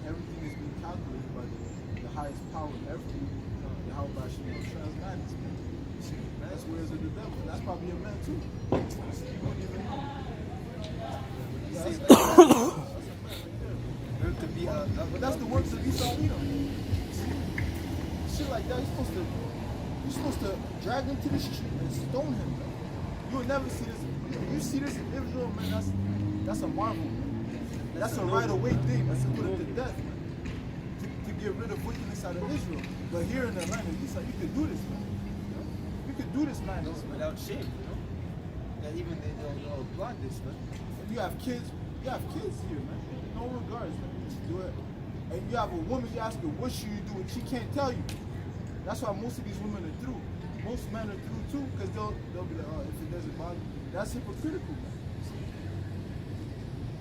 everything is being calculated by the highest power of everything. YAHAWASHI transmatters, man. That's ways of the devil. That's probably a man too. You wouldn't even know. But that's the works of Esau. Shit like that, you're supposed to drag him to the street and stone him, man. You will never see this. You see this in Israel, man, that's a marvel, man. That's a right-away thing, man, to put him to death, man. To get rid of wickedness out of Israel. But here in the land of Esau, you could do this, man. You could do this, man. Without shame, that even they don't applaud this, man. And you have kids here, man. No regards, man. You just do it. And you have a woman, you ask her, what should you do? And she can't tell you. That's why most of these women are through. Most men are through too, because they'll be like, oh, if it doesn't bother you. That's hypocritical, man.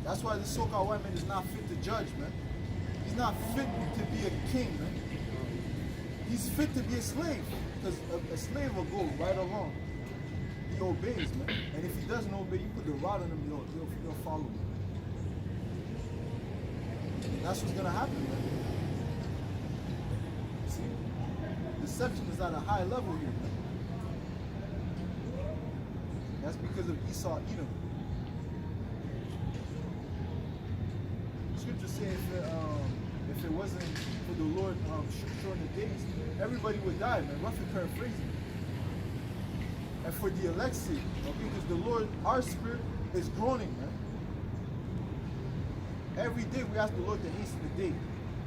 That's why the so-called white man is not fit to judge, man. He's not fit to be a king, man. He's fit to be a slave, because a slave will go right along. He obeys, man. And if he doesn't obey, you put the rod on him, he'll follow, man. That's what's gonna happen, man. See? Deception is at a high level here, man. That's because of Esau, Edom. Scripture says if it wasn't for the Lord shortening the days, everybody would die, man. Roughly paraphrasing. And for the elect's sake, because the Lord, our spirit, is groaning, man. Every day we ask the Lord to hasten the day.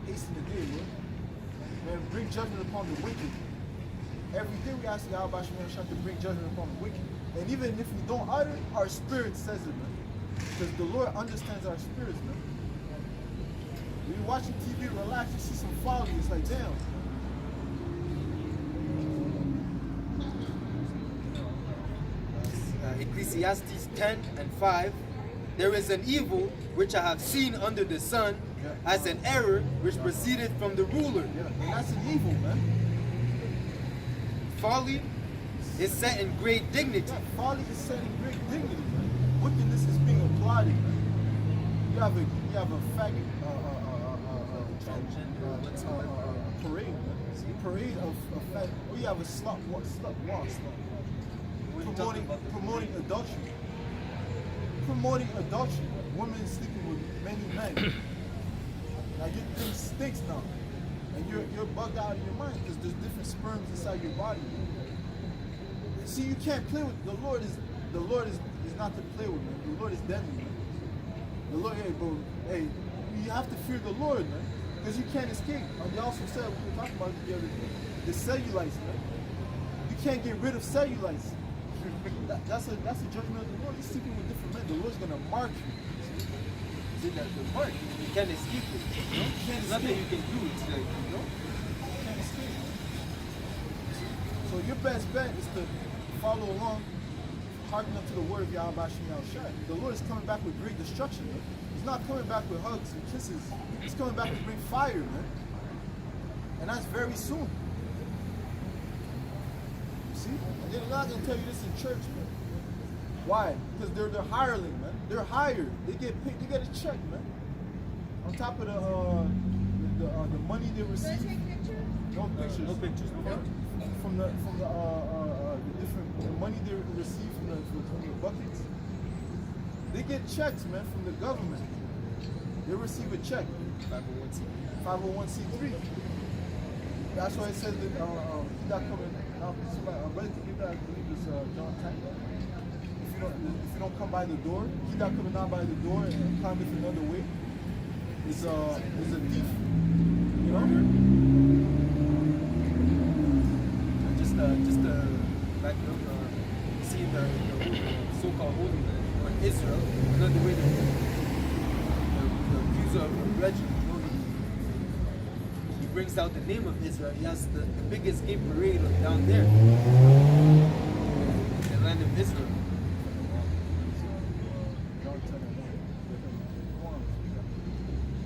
Hasten the day, Lord. And bring judgment upon the wicked. Every day we ask YAHAWASHI to bring judgment upon the wicked. And even if we don't utter it, our spirit says it, man. Because the Lord understands our spirits, man. When you're watching TV, relax, you see some folly, it's like, damn. Ecclesiastes 10:5. There is an evil which I have seen under the sun, as an error which proceeded from the ruler. And that's an evil, man. Folly is set in great dignity. Folly is set in great dignity, man. Wickedness is being applauded, man. You have a faggot parade, man. Parade of faggot. Or you have a slut walk. Promoting adultery. Promoting adultery. Women sleeping with many men. Now your thing stinks now. And you're bugged out of your mind because there's different sperms inside your body. See, you can't play with the Lord is not to play with, man. The Lord is deadly, man. The Lord, hey, you have to fear the Lord, man. Because you can't escape. And you also said, we were talking about it the other day, the cellulites, man. You can't get rid of cellulites. That's a judgment of the Lord. You're sleeping with different men. The Lord's gonna mark you. See, that's the mark. You can't escape it. There's nothing you can do. It's like, you can't escape. So your best bet is to follow along, hearken up to the word of YAHAWASHI. The Lord is coming back with great destruction, man. He's not coming back with hugs and kisses. He's coming back to bring fire, man. And that's very soon. See? And they're not gonna tell you this in church, man. Why? Because they're hireling, man. They're hired. They get paid. They get a check, man. On top of the money they receive. Can I take pictures? No pictures. no pictures. From the different money they receive from the buckets. They get checks, man, from the government. They receive a check. 501c3. That's why it says that he's not coming. Brother, can give that? I believe it's John 10. If you don't come by the door, he's not coming down by the door and coming another way. Is a thief. You know? Just back up, see the so-called Holy Man, or Israel, another way the accuser of religion, he brings out the name of Israel. He has the biggest gay parade down there, the land of Israel.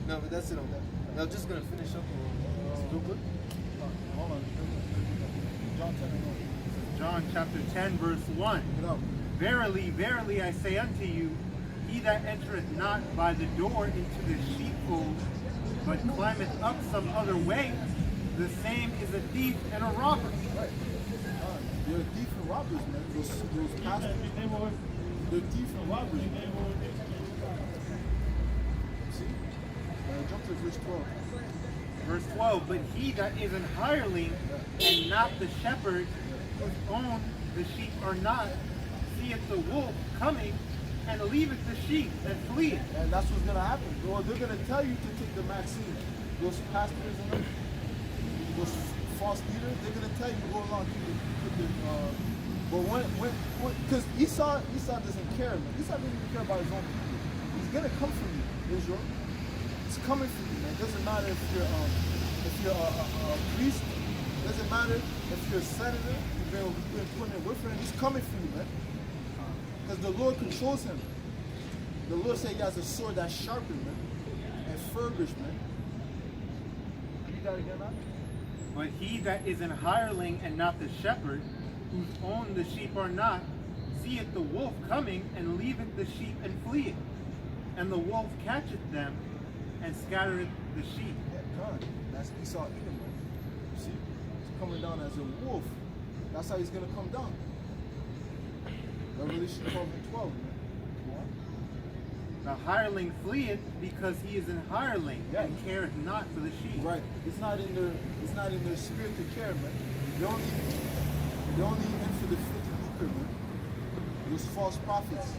No, but that's it on that. I'm just going to finish up. Hold on. John chapter 10, verse 1. Verily, verily, I say unto you, he that entereth not by the door into the sheepfold, but climbeth up some other way, the same is a thief and a robber. Right. They're thief and robbers, man. Those pastors, they're thief and robbers, man. See? Jump to verse 12. Verse 12, but he that is an hireling and not the shepherd, whose own the sheep are not, seeth the wolf coming and leaveth the sheep and fleeth. And that's what's going to happen. Well, they're going to tell you to take the vaccine. Those pastors and them, those false leaders, they're going to tell you to go along with the, but because Esau doesn't care, man. Esau doesn't even care about his own people. He's going to come for you, Israel. It's coming for you, man. It doesn't matter if you're a priest. It doesn't matter if you're a senator. You've been putting in with him. He's coming for you, man. Because the Lord controls him. The Lord said he has a sword that's sharpened, man, and furbished, man. You got it again, man? But he that is an hireling and not the shepherd, whose own the sheep are not, seeth the wolf coming and leaveth the sheep and fleeth. And the wolf catcheth them and scattereth the sheep. Yeah, God. That's Esau Edom, man. You see? He's coming down as a wolf. That's how he's going to come down. Revelation 12 and 12, man. The hireling fleeth because he is an hireling and careth not for the sheep. Right. It's not in their spirit to care, man. They're only in for the filthy lucre, man. Those false prophets.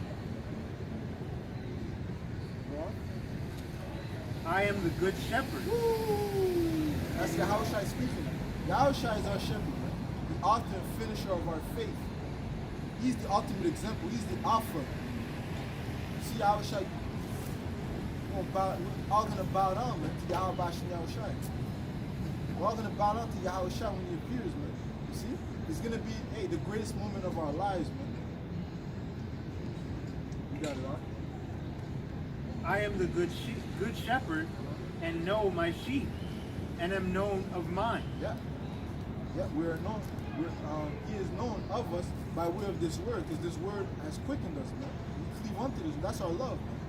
I am the good shepherd. Woo! That's Yahawashi speaking. Yahawashi is our shepherd, man. The author and finisher of our faith. He's the ultimate example. He's the alpha. See Yahawashi, we're all going to bow down, man, to YAHAWASHI and Yahawashi. We're all going to bow down to Yahawashi when he appears, man. You see? It's going to be, hey, the greatest moment of our lives, man. You got it, huh? I am the good shepherd, and know my sheep, and am known of mine. Yeah. Yeah, we are known. He is known of us by way of this word, because this word has quickened us, man. We cleave unto this. That's our love, man.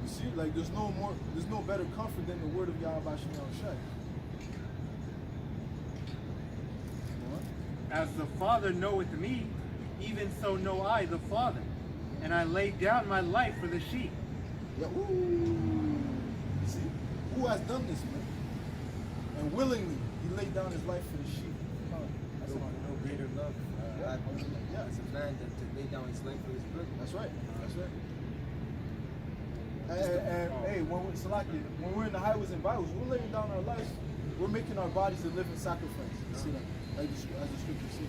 You see, like there's no better comfort than the word of Yahawashi and Yahawashi. As the Father knoweth me, even so know I the Father, and I lay down my life for the sheep. Yeah, ooh. You see, who has done this, man? And willingly, he laid down his life for the sheep. That's no greater love as a man than to lay down his life for his brother. That's right. That's right. And hey, when we're in the highways and byways, we're laying down our lives. We're making our bodies a living sacrifice. You see that? Like as the scripture says.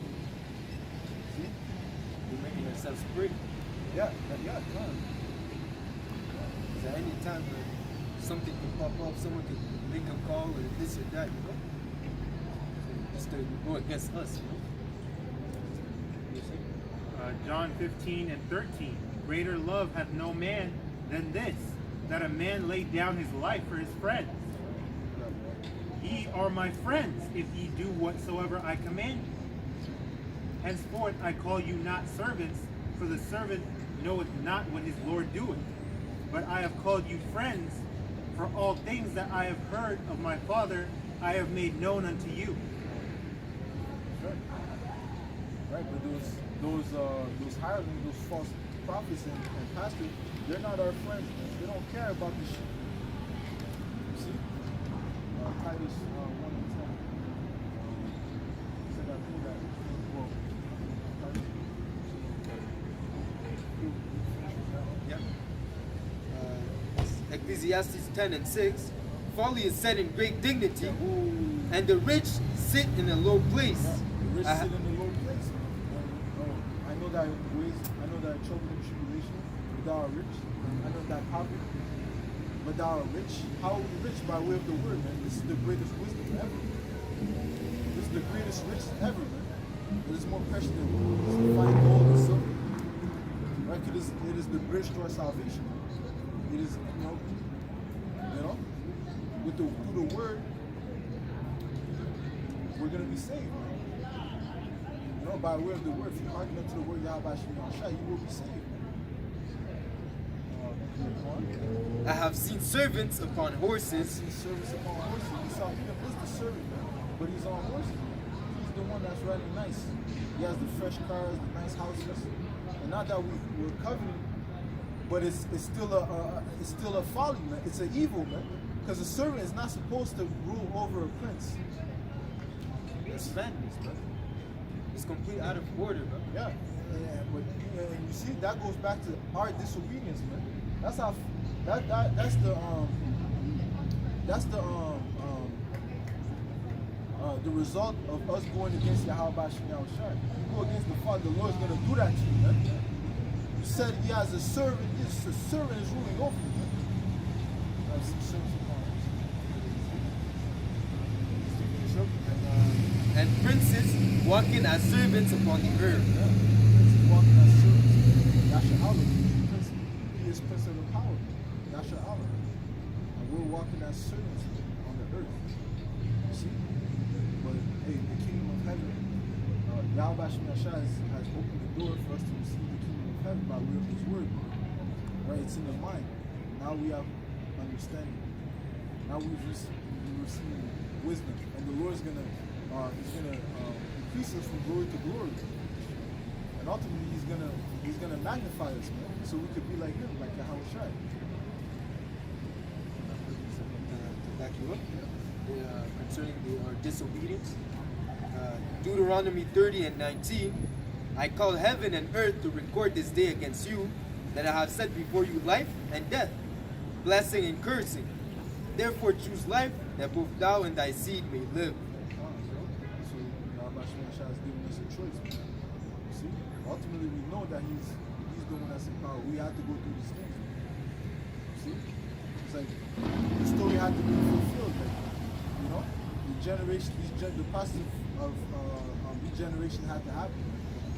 See? We're making ourselves free. Yeah, God. Because at any time something can pop up, someone can make a call or this or that, you know? Just to go against us, you know? John 15 and 13. Greater love hath no man than this, that a man lay down his life for his friends. Ye are my friends, if ye do whatsoever I command you. Henceforth I call you not servants, for the servant knoweth not what his Lord doeth. But I have called you friends, for all things that I have heard of my Father I have made known unto you. Right, but those hirelings, those false prophets and pastors, they're not our friends, man. They don't care about the sheep. You see? Titus 1 and 10. Said I think that. Yeah. Ecclesiastes 10 and 6. Folly is set in great dignity, and the rich sit in a low place. The rich sit in a low place. I know that trouble and tribulation, but thou art rich. I know that poverty, but thou art rich. How are we rich? By way of the word, man. This is the greatest wisdom ever. This is the greatest riches ever, man. It is more precious than fine gold and silver. Right? It is the bridge to our salvation. It is, you know, through the word, we're gonna be saved. You know, by way of the word, if you hearken unto the word Yahawashi and Yahawashi, you will be saved. I have seen servants upon I've horses. seen servants upon horses. We saw him is the servant, man, but he's on horses. He's the one that's riding nice. He has the fresh cars, the nice houses, and not that we're coveting, but it's still a folly, man. It's an evil, man, because a servant is not supposed to rule over a prince. It's madness, bro. It's complete out of order, bro. Yeah, but you see, that goes back to our disobedience, man. That's how. That's the result of us going against YAHAWASHI and Yahawadah. You go against the Father, the Lord's gonna do that to you, man. You said he has a servant. This servant is ruling over you, man. I've seen servants upon us. And princes walking as servants upon the earth. Yeah, princes walking as servants. Yasharahla, he is Prince of the power. Yasharahla. And we're walking as servants on the earth. You see? But hey, the kingdom of heaven, YAHAWASHI has opened the door for us to receive the kingdom of heaven by way of his word. Right? It's in the mind. Now we have understanding. Now we've received wisdom. And the Lord's gonna increase us from glory to glory. And ultimately he's gonna magnify us, man. So we could be like him, like Yahawadah. To back you up, concerning our disobedience. Deuteronomy 30 and 19. I call heaven and earth to record this day against you, that I have set before you life and death, blessing and cursing. Therefore choose life, that both thou and thy seed may live. So Yahawadah is giving us a choice, man. See? Ultimately we know that he's the one that's in power. We have to go through these things. See? It's like the story had to be fulfilled, man. You know? The process of regeneration had to happen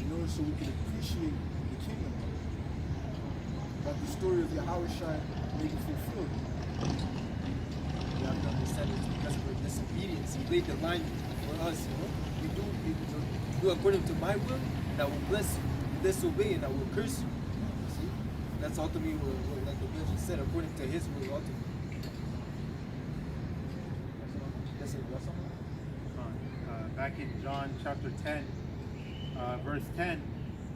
in order so we could appreciate the kingdom. That the story of Yahawadah may be fulfilled. You have to understand it's because of our disobedience. He laid the line for us, you know. We do according to my will, and I will bless you. You disobey, and I will curse you. See? That's ultimately what like the Bible said, according to his will, ultimately. Back in John chapter 10, verse 10,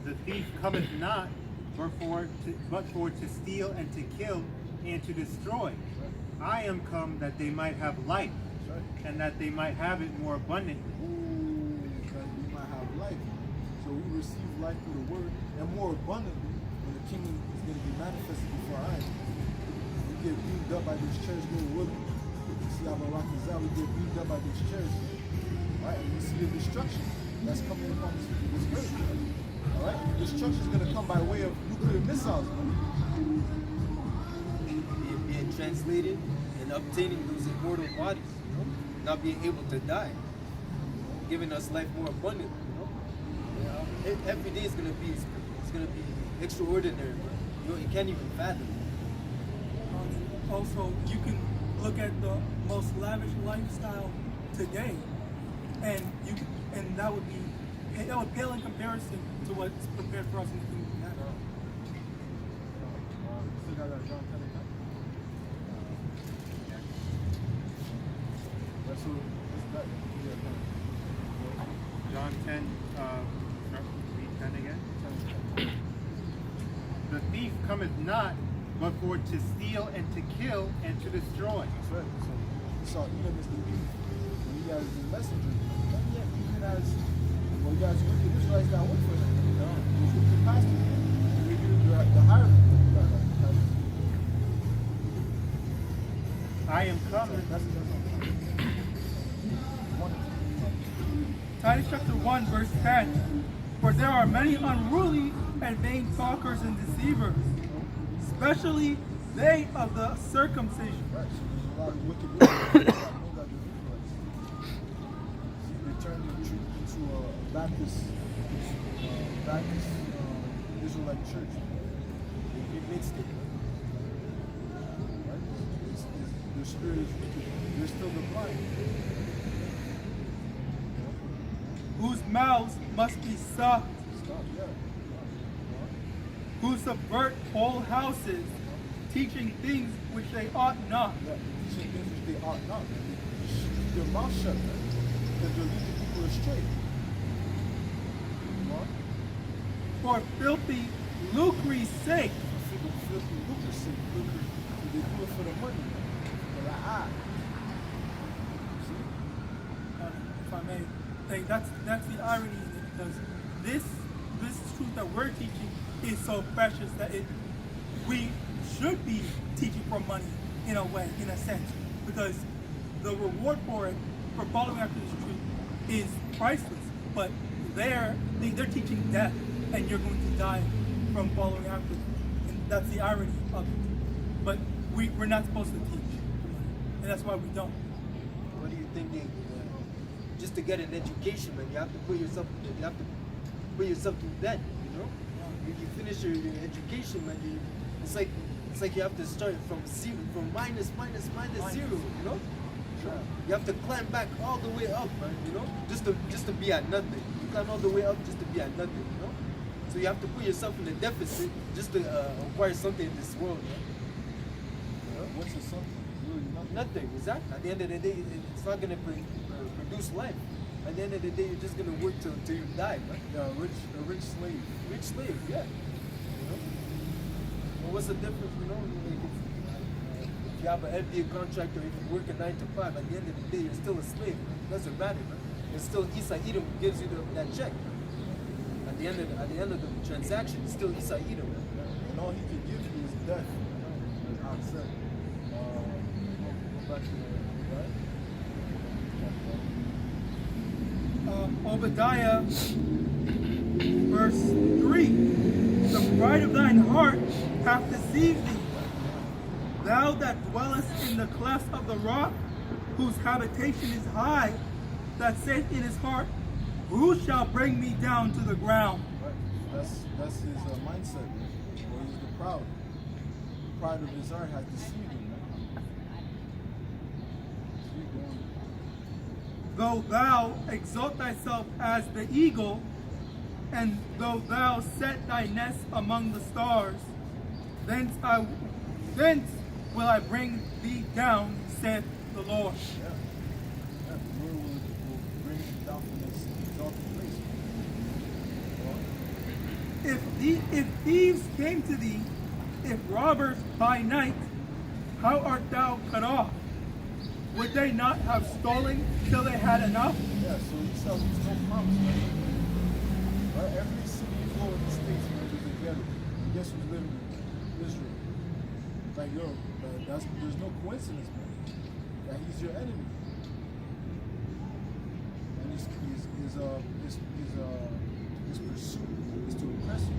the thief cometh not but for to steal and to kill and to destroy. I am come that they might have life, and that they might have it more abundantly. That we might have life. So we receive life through the word, and more abundantly when the kingdom is going to be manifested before our eyes. We get beamed up by this church, Lord willing. See how we get beamed up by this church. Right? And we see the destruction that's coming upon this earth. All right? Destruction is going to come by way of nuclear missiles. Being translated and obtaining those immortal bodies, you know? Not being able to die, giving us life more abundantly. You know? Every day is going to be extraordinary. You can't even fathom it. Also, you can look at the most lavish lifestyle today, and that would pale in comparison to what's prepared for us in the kingdom of heaven. Still got that John 10 and 9? That's that. John 10, read 10 again. The thief cometh not, but for to steal and to kill and to destroy. That's right. So we saw Edom as the thief, and he has the messenger. And yet even as you guys wicked Israelites that work for him. Those wicked pastors. They do the hiring. I am come. Titus chapter 1, verse 10. For there are many unruly and vain talkers and deceivers, especially they of the circumcision. Right, so there's a lot of wicked Israelites that know that they're Israelites. See, they turned the truth into a Baptist Israelite church. They remixed it. Right? Their spirit is wicked. They're still the blind. Whose mouths must be stopped, Stop, yeah. who subvert whole houses, teaching things which they ought not. Yeah, teaching things which they ought not. Keep your mouth shut, man. Because you're leading people astray. Come on. For filthy lucre's sake. For the filthy lucre's sake. Lucre, they do it for the money, man. For the eye. See? If I may say, that's the irony in it, because this truth that we're teaching is so precious that we should be teaching for money in a way, in a sense, because the reward for it, for following after this truth, is priceless. But they're teaching death, and you're going to die from following after them. And that's the irony of it. But we're not supposed to teach for money, and that's why we don't. What do you think? Just to get an education, man, you have to put yourself through that. You know, if you finish your education, man, it's like you have to start from zero, from minus zero. You know, you have to climb back all the way up, man. You know, just to be at nothing. You climb all the way up just to be at nothing. You know, so you have to put yourself in a deficit just to acquire something in this world. Man. What's the something? Really nothing. Nothing, exactly. At the end of the day, it's not going to produce life. At the end of the day, you're just going to work till you die, man. Yeah, a rich slave. Rich slave, yeah. You know? Well, what's the difference, you know? Like if you have an NBA contract or if you work a 9 to 5, at the end of the day, you're still a slave. Man. It doesn't matter, man. It's still Isa Edom who gives you that check. Man. At the end of the transaction, it's still Isa Edom. Man. And all he can give you is death. As I said. Go back to the right? Obadiah, verse 3. The pride of thine heart hath deceived thee. Thou that dwellest in the clefts of the rock, whose habitation is high, that saith in his heart, who shall bring me down to the ground? Right. That's his mindset. Or he's the proud. The pride of his heart has deceived him. Though thou exalt thyself as the eagle, and though thou set thy nest among the stars, thence will I bring thee down, saith the Lord. Yeah. Yeah, the Lord will bring you down from this exalted place. If thieves came to thee, if robbers by night, how art thou cut off? Would they not have stolen till they had enough? Yeah, so he sells no promise, man. Right? Every city you go in the States, man, there's a ghetto. And guess who's living in Israel? Like, yo, there's no coincidence, man. That he's your enemy. And his pursuit is to oppress you.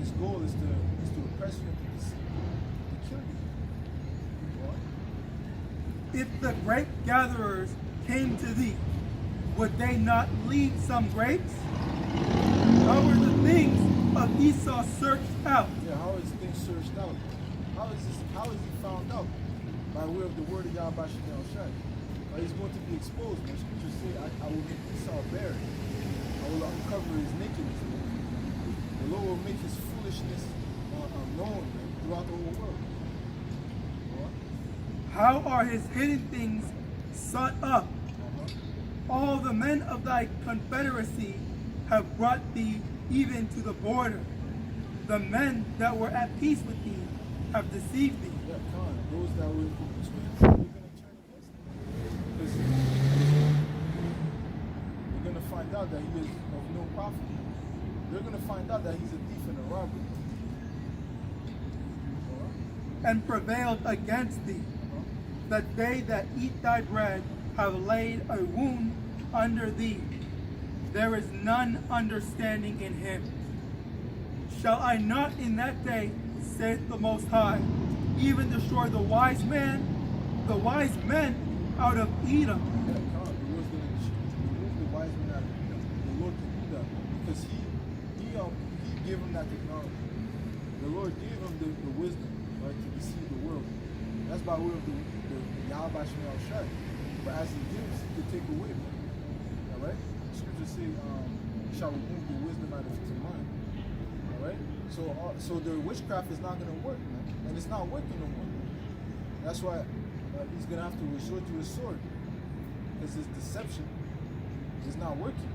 His goal is to oppress you and to kill you. If the grape gatherers came to thee, would they not leave some grapes? How were the things of Esau searched out? Yeah, how is things searched out? How is he found out? By way of the word of YAHAWAH and he's going to be exposed. The scriptures say, I will make Esau bare. I will uncover his nakedness. The Lord will make his foolishness known throughout the whole world. How are his hidden things sought up? All the men of thy confederacy have brought thee even to the border. The men that were at peace with thee have deceived thee. Yeah, those that were in peace with they're going to turn against him. Because they're going to find out that he is of no profit. They're going to find out that he's a thief and a robber. And prevailed against thee. That they that eat thy bread have laid a wound under thee. There is none understanding in him. Shall I not in that day, saith the Most High, even destroy the wise men out of Edom? Yeah, the Lord's going to remove the wise men out of Edom. The Lord can do that because he gave him that technology. The Lord gave him the wisdom, right, to deceive the world. That's by way of the YAHAWASHI. But as he gives, he can take away from it. Alright? Scripture say, shall remove the wisdom out of his mind. Alright? So the witchcraft is not going to work, man. And it's not working no more. That's why he's going to have to resort to his sword. Because his deception is not working.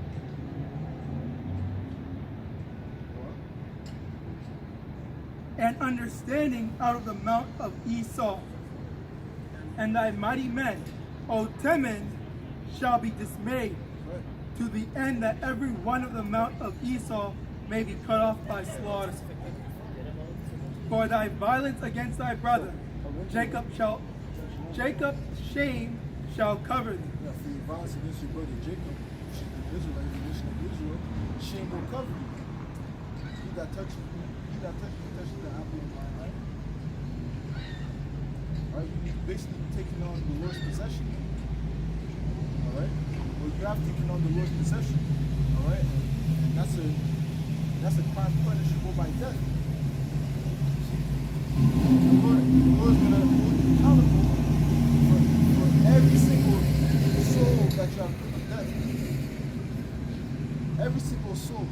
And understanding out of the mount of Esau. And thy mighty men, O Teman, shall be dismayed, Right. to the end that every one of the mount of Esau may be cut off by slaughter. For thy violence against thy brother, Jacob's shame shall cover thee. Yeah, for your violence against your brother Jacob, which is the Israelite, the nation of Israel, shame will cover you. He that touches the apple of my eye. Right? You basically taking on the Lord's possession. Alright? Well, you have taken on the Lord's possession. Alright? And that's a crime punishable by death. The Lord's gonna hold you accountable for every single soul that you have put to death. Every single soul.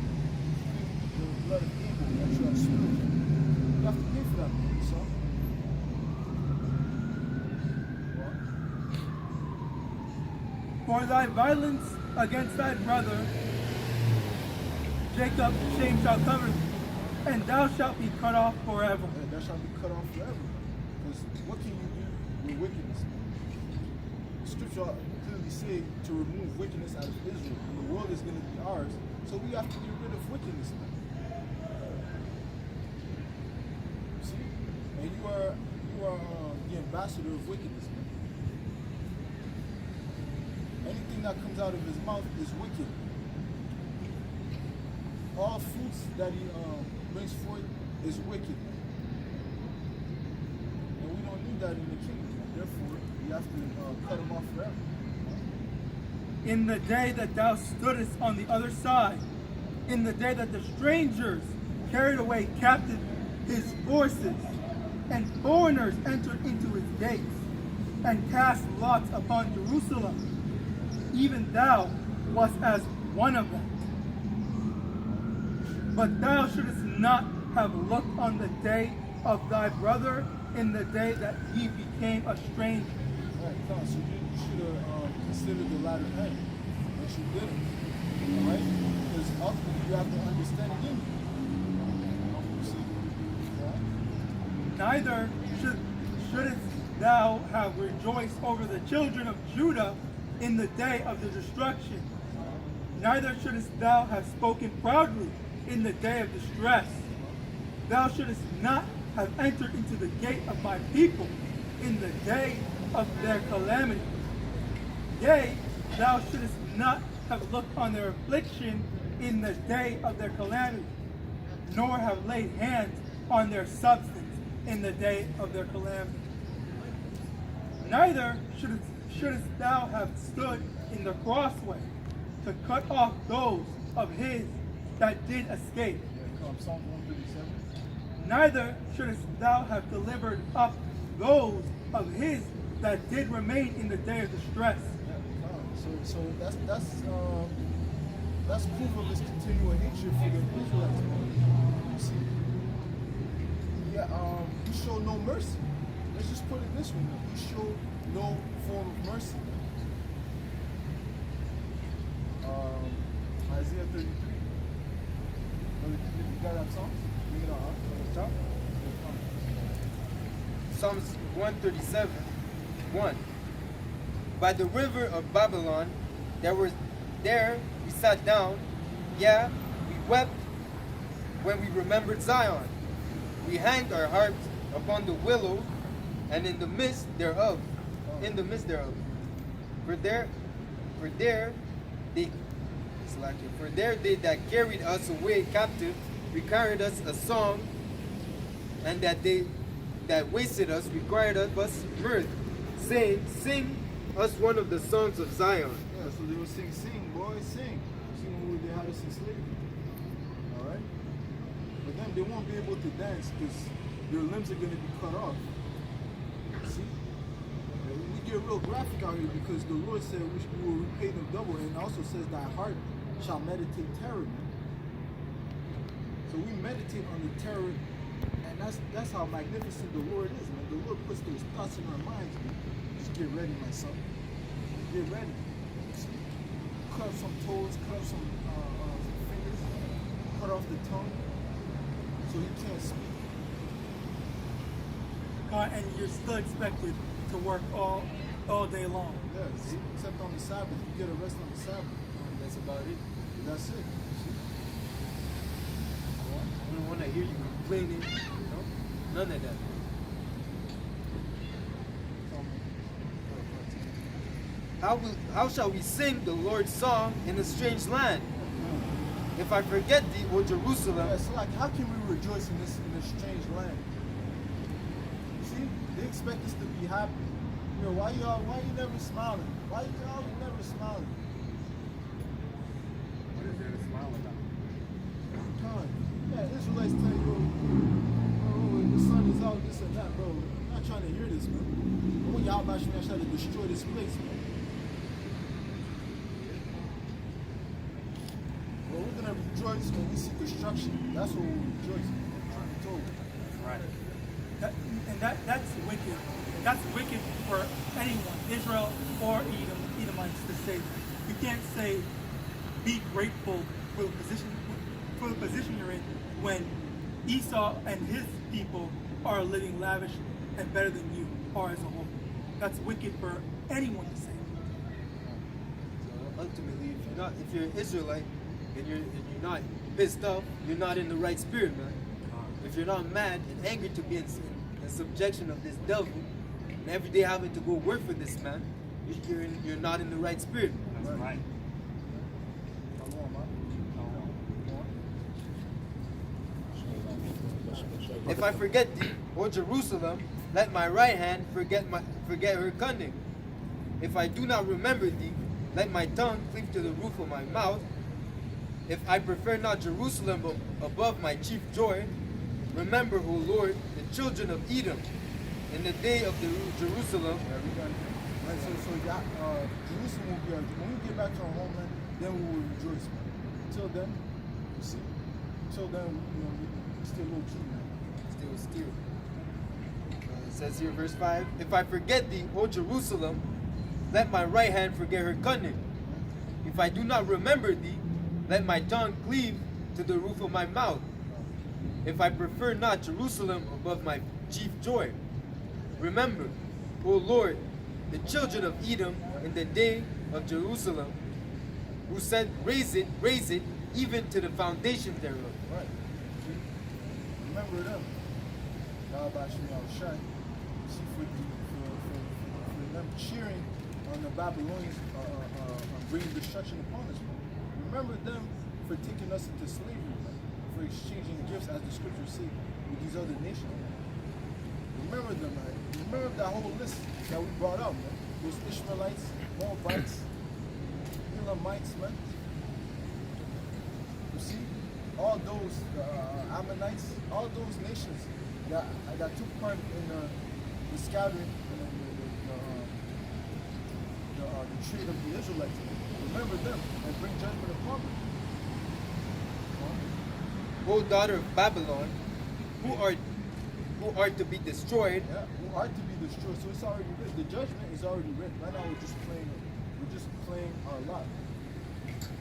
The blood of Abel that you have spilled. You have to pay for that, son. For thy violence against thy brother, Jacob's shame shall cover thee, and thou shalt be cut off forever. And that shall be cut off forever. Because what can you do with wickedness? The scripture clearly say to remove wickedness out of Israel. And the world is going to be ours. So we have to get rid of wickedness now. See? And you are the ambassador of wickedness, man. Anything that comes out of his mouth is wicked. All fruits that he brings forth is wicked. And we don't need that in the kingdom. Therefore, we have to cut him off forever. In the day that thou stoodest on the other side, in the day that the strangers carried away captive his forces, and foreigners entered into his gates, and cast lots upon Jerusalem, even thou wast as one of them. But thou shouldest not have looked on the day of thy brother in the day that he became a stranger. Right, no, so you should have considered the latter end, but you didn't. Alright? Because ultimately you have to understand it in you. You see? Right? Neither shouldest thou have rejoiced over the children of Judah in the day of the destruction. Neither shouldest thou have spoken proudly in the day of distress. Thou shouldest not have entered into the gate of my people in the day of their calamity. Yea, thou shouldest not have looked on their affliction in the day of their calamity, nor have laid hands on their substance in the day of their calamity. Neither shouldest thou have stood in the crossway to cut off those of his that did escape. Psalm 137. Neither shouldest thou have delivered up those of his that did remain in the day of distress. So that's proof of his continual hatred for the Israelites. You see, he showed no mercy. Let's just put it this way: he showed no form of mercy. Isaiah 33. You got that song? Bring it on the top. Psalms 137, 1. By the river of Babylon, there we sat down, yeah, we wept when we remembered Zion. We hanged our harps upon the willow, and in the midst thereof. For there they that carried us away captive required us a song, and that they that wasted us required of us mirth, saying, sing us one of the songs of Zion. Yeah, so they would sing, boys, sing. Sing when they had us in slavery. Alright? But then they won't be able to dance because their limbs are going to be cut off. See? We get real graphic out here because the Lord said we will repay them double, and it also says thy heart shall meditate terribly. So we meditate on the terror, and that's how magnificent the Lord is, man. The Lord puts those thoughts in our minds, man. Just get ready, my son. Get ready. See? Cut off some toes, cut off some fingers, cut off the tongue, so he can't speak. And you're still expected to work all day long. Yeah, see? Except on the Sabbath. You get a rest on the Sabbath. That's about it. That's it. See? I don't want to hear you complaining. None of that. How shall we sing the Lord's song in a strange land? If I forget thee, O Jerusalem. Yeah, so like, how can we rejoice in this strange land? You see, they expect us to be happy. You know, why you never smiling? Why y'all never smiling? What is there to smile about? Come on. Yeah, Israelites tell you, oh, the sun is out, this and that, bro. I'm not trying to hear this, man. I want YAHAWASHI to try to destroy this place, man. Well, we're gonna rejoice when we see destruction. That's what we'll rejoice. I'm told. Right. That's wicked. That's wicked for anyone, Israel or Edomites, to say. You can't say be grateful for the position you're in when Esau and his people are living lavish and better than you are as a whole. That's wicked for anyone to say. So ultimately, if you're an Israelite and you're not pissed off, you're not in the right spirit, man. If you're not mad and angry to be in subjection of this devil, and every day having to go work for this man, you're not in the right spirit. That's right. If I forget thee, O Jerusalem, let my right hand forget her cunning. If I do not remember thee, let my tongue cleave to the roof of my mouth. If I prefer not Jerusalem above my chief joy, remember, O Lord, the children of Edom, in the day of the Jerusalem. Right, so Jerusalem will be when we get back to our homeland, then we will rejoice, man. Until then, you see, until then, you know, we still low key, man. Still. It says here, verse 5, if I forget thee, O Jerusalem, let my right hand forget her cunning. If I do not remember thee, let my tongue cleave to the roof of my mouth. If I prefer not Jerusalem above my chief joy. Remember, O Lord, the children of Edom in the day of Jerusalem, who said, raise it, even to the foundation thereof. Right. See? Remember them. YAHAWASHI, Yahawah. See, for them cheering on the Babylonians bringing destruction upon us. Remember them for taking us into slavery, man. For exchanging gifts, as the scriptures say, with these other nations. Remember them, man. Remember that whole list that we brought out, man. Those Ishmaelites, Moabites, Elamites, man. You see, all those Ammonites, all those nations that took part in the scattering and the trade of the Israelites. Remember them and bring judgment upon them. O daughter of Babylon, who are to be destroyed. Yeah, who are to be destroyed. So it's already written. The judgment is already written. Right now we're just playing our lot.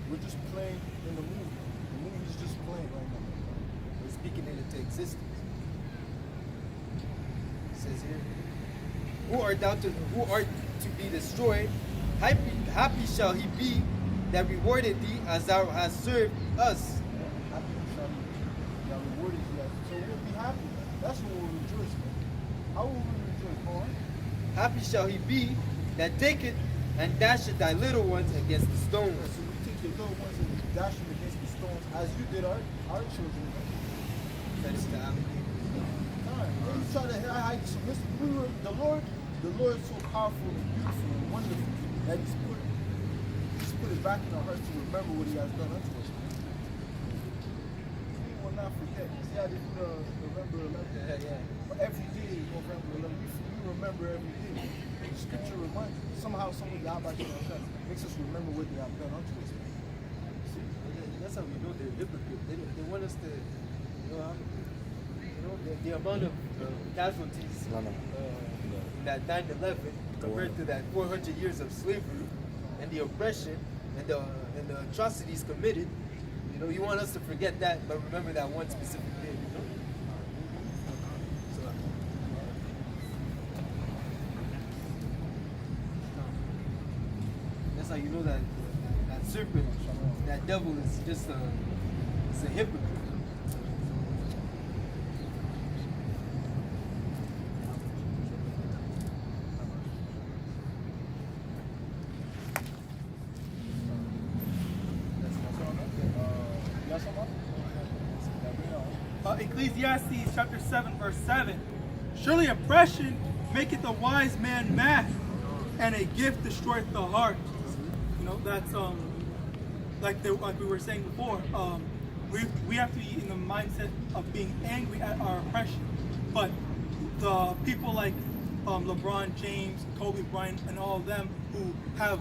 We're just playing in the movie. The movie's just playing right now. We're speaking it into existence. It says here, who are to be destroyed, happy shall he be that rewarded thee as thou hast served us. Happy shall he that rewarded you. So we'll be happy. That's what we'll rejoice, man. How will we rejoice, boy? Happy shall he be that taketh and dasheth thy little ones against the stones. Yeah, so we take your little ones and dash them against the stones, as you did our children. That is the application. You try to hide some history. The Lord is so powerful and beautiful and wonderful that He's put it back in our hearts to remember what He has done unto us. We will not forget. See how they do November 11th? Yeah. But every day, November 11th, we remember every day. The scripture reminds us. Somehow, YAHAWASHI makes us remember what They have done unto us. See? That's how we know they're hypocrites. They want us to The amount of casualties in that 9/11 compared to that 400 years of slavery and the oppression and the atrocities committed. You want us to forget that, but remember that one specific day. So, that's how you know that serpent, that devil is just it's a hypocrite. Ecclesiastes chapter 7 verse 7. Surely oppression maketh a wise man mad, and a gift destroyeth the heart. That's like we were saying before. We have to be in the mindset of being angry at our oppression. But the people like LeBron James, Kobe Bryant, and all of them who have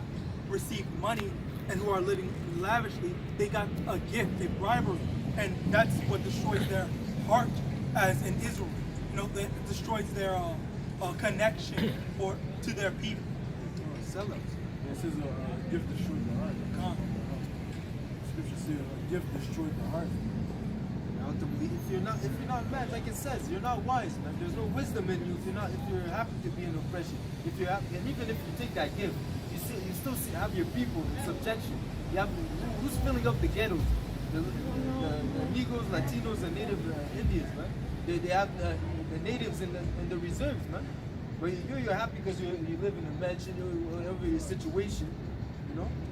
received money and who are living lavishly, they got a gift, a bribery, and that's what destroys their heart, as in Israel. That destroys their connection to their people. Sellouts. This is a gift destroyed the heart. Scripture says a gift destroyed the heart. Ultimately, if you're not mad, like it says, you're not wise, man. There's no wisdom in you if you're happy to be in oppression. If you're happy, and even if you take that gift, you still have your people in subjection. You have who's filling up the ghettos? The Negroes, Latinos, and Native Indians, man. They have the natives in the reserves, man. But you're happy because you live in a mansion, whatever your situation,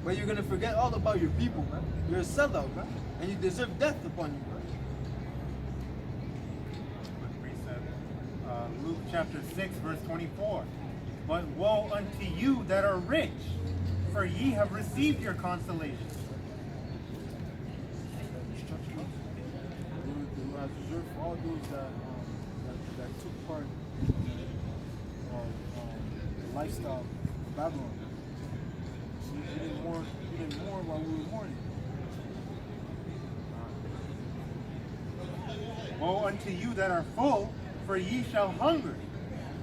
But you're gonna forget all about your people, man. You're a sellout, man, and you deserve death upon you, man. Luke chapter 6, verse 24. But woe unto you that are rich, for ye have received your consolation. The Lord has reserved for all those that took part of the lifestyle of Babylon. So we didn't mourn while we were mourning. Woe unto you that are full, for ye shall hunger.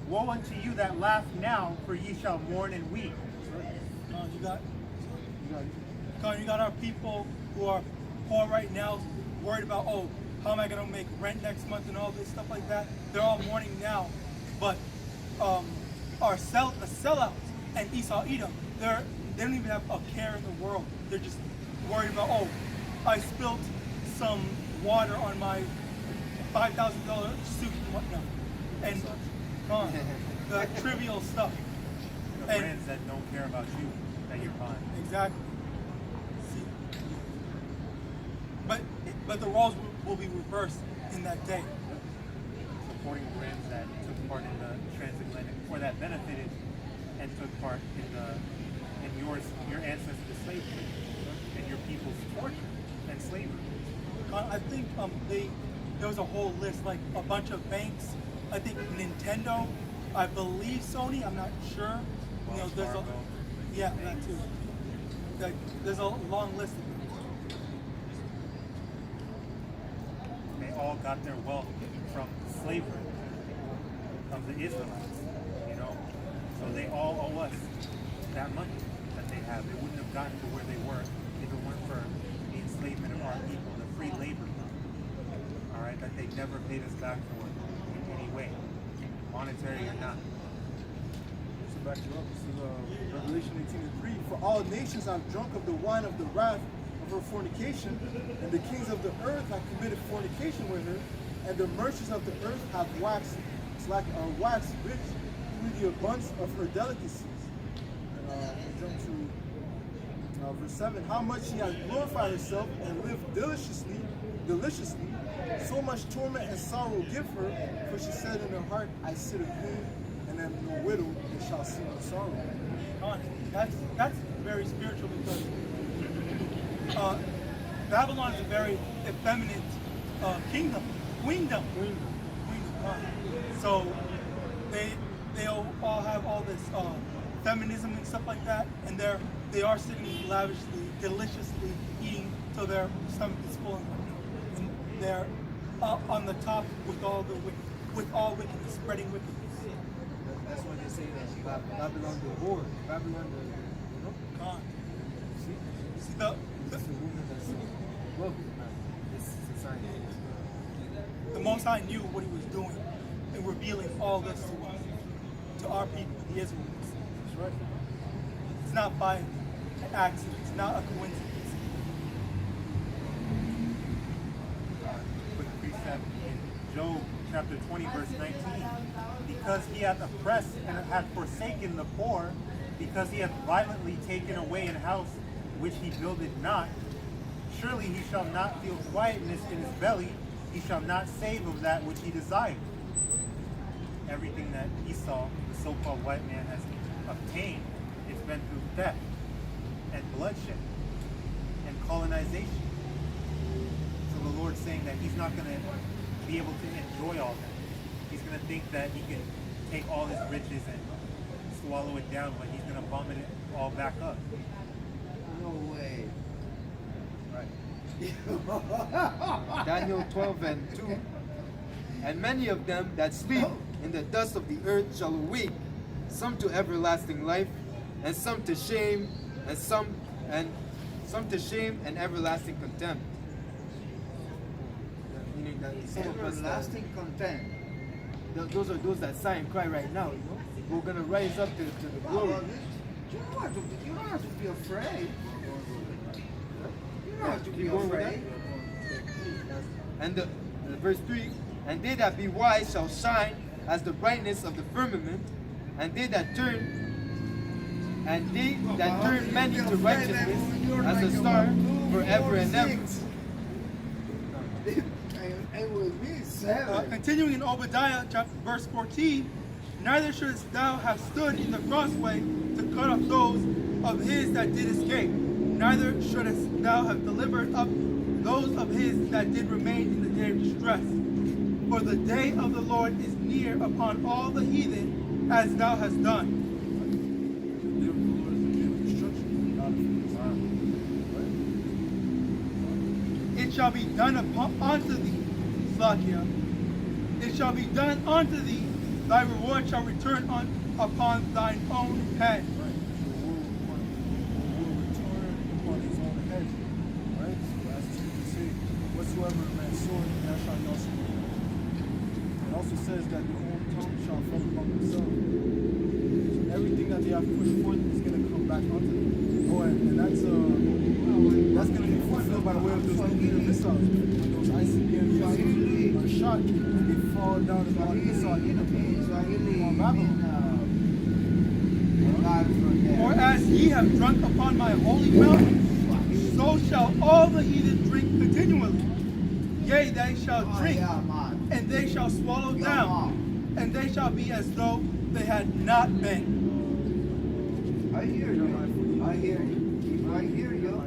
Woe unto you that laugh now, for ye shall mourn and weep. You got our people who are poor right now, worried about, how am I going to make rent next month and all this stuff like that. They're all mourning now. But the sellouts and Esau Edom, they don't even have a care in the world. They're just worried about, I spilled some water on my $5,000 suit and whatnot. And the trivial stuff. The brands that don't care about you, that you're buying. Exactly. See, but the roles will be reversed in that day. Supporting brands that took part in the transatlantic, or that benefited and took part in your ancestors' slavery and your people's torture and slavery. I think there was a whole list, like a bunch of banks. I think Nintendo, I believe Sony, I'm not sure. There's that too. There's a long list of them. They all got their wealth from slavery of the Israelites, So they all owe us that money that they have. They wouldn't have gotten to where they were if it weren't for the enslavement of our people, the free labor, all right, that they never paid us back for in any way, monetary or not. So back you up. This is Revelation 18:3. For all nations have drunk of the wine of the wrath of her fornication, and the kings of the earth have committed fornication with her, and the merchants of the earth have waxed rich through the abundance of her delicacies. And jump to verse 7. How much she has glorified herself and lived deliciously, so much torment and sorrow give her, for she said in her heart, I sit a queen and am no widow, and shall see no sorrow. That's very spiritual, because Babylon is a very effeminate kingdom, queendom. So they all have all this feminism and stuff like that, and they are sitting lavishly, deliciously eating till their stomach is full, and on the top with all wickedness, spreading wickedness. That's why they say that Babylon the whore, Babylon the, God. see? See, That's the woman that's above this society. the Most High knew what he was doing and revealing all this to us, to our people, the Israelites. That's right. It's not by an accident. It's not a coincidence. Quick precept in Job chapter 20 verse 19. Because he hath oppressed and hath forsaken the poor, because he hath violently taken away an house which he builded not, surely he shall not feel quietness in his belly, he shall not save of that which he desired. Everything that Esau, the so-called white man, has obtained, it's been through theft and bloodshed and colonization. So the Lord's saying that he's not going to be able to enjoy all that. He's going to think that he can take all his riches and swallow it down, but he's going to vomit it all back up. No way. Right. Daniel 12 and 2. And many of them that sleep in the dust of the earth shall awake, some to everlasting life, and some to shame, and some to shame and everlasting contempt. Meaning that some of us that, Everlasting content. those are those that sigh and cry right now, you know. We're gonna rise up to the glory. Well, you don't have to be afraid. You don't have to be Keep going with afraid. And the verse 3, and they that be wise shall shine as the brightness of the firmament, and they that turn many to righteousness as a star forever and ever. It was me 7. Continuing in Obadiah chapter verse 14, neither shouldst thou have stood in the crossway to cut off those of his that did escape, neither shouldst thou have delivered up those of his that did remain in the day of distress. For the day of the Lord is near upon all the heathen, as thou hast done. The day of the Lord is a day of destruction, not of peace. It shall be done unto thee, Slakia. It shall be done unto thee, thy reward shall return upon thine own head. Right. The will return upon his own head. Right? So as Jesus say, whatsoever a man soweth, that shall he also reap. It also says that their own tongue shall fall upon themselves. So everything that they have pushed forth is going to come back onto them. Oh, and that's going to be fulfilled by the way of those nuclear missiles. When those ICBM missiles are shot, and they fall down in one missile on Babylon. For as ye have drunk upon my holy mountain, so shall all the heathen drink continually. Yea, they shall drink, and they shall swallow down, and they shall be as though they had not been. I hear you. I hear you. I hear you.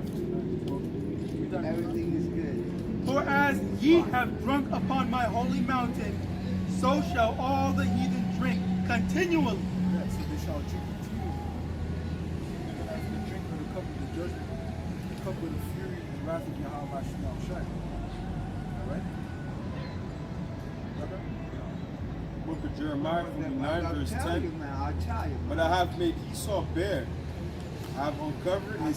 Everything is good. For as ye have drunk upon my holy mountain, so shall all the heathen drink continually. Yeah, so they shall drink continually. And as they drink of the cup of the judgment, the cup of the fury and wrath of YAHAWASHI. Right? Book of Jeremiah 49 verse I'll tell 10. you, man. I'll tell you. But I have made Esau bare. I have uncovered his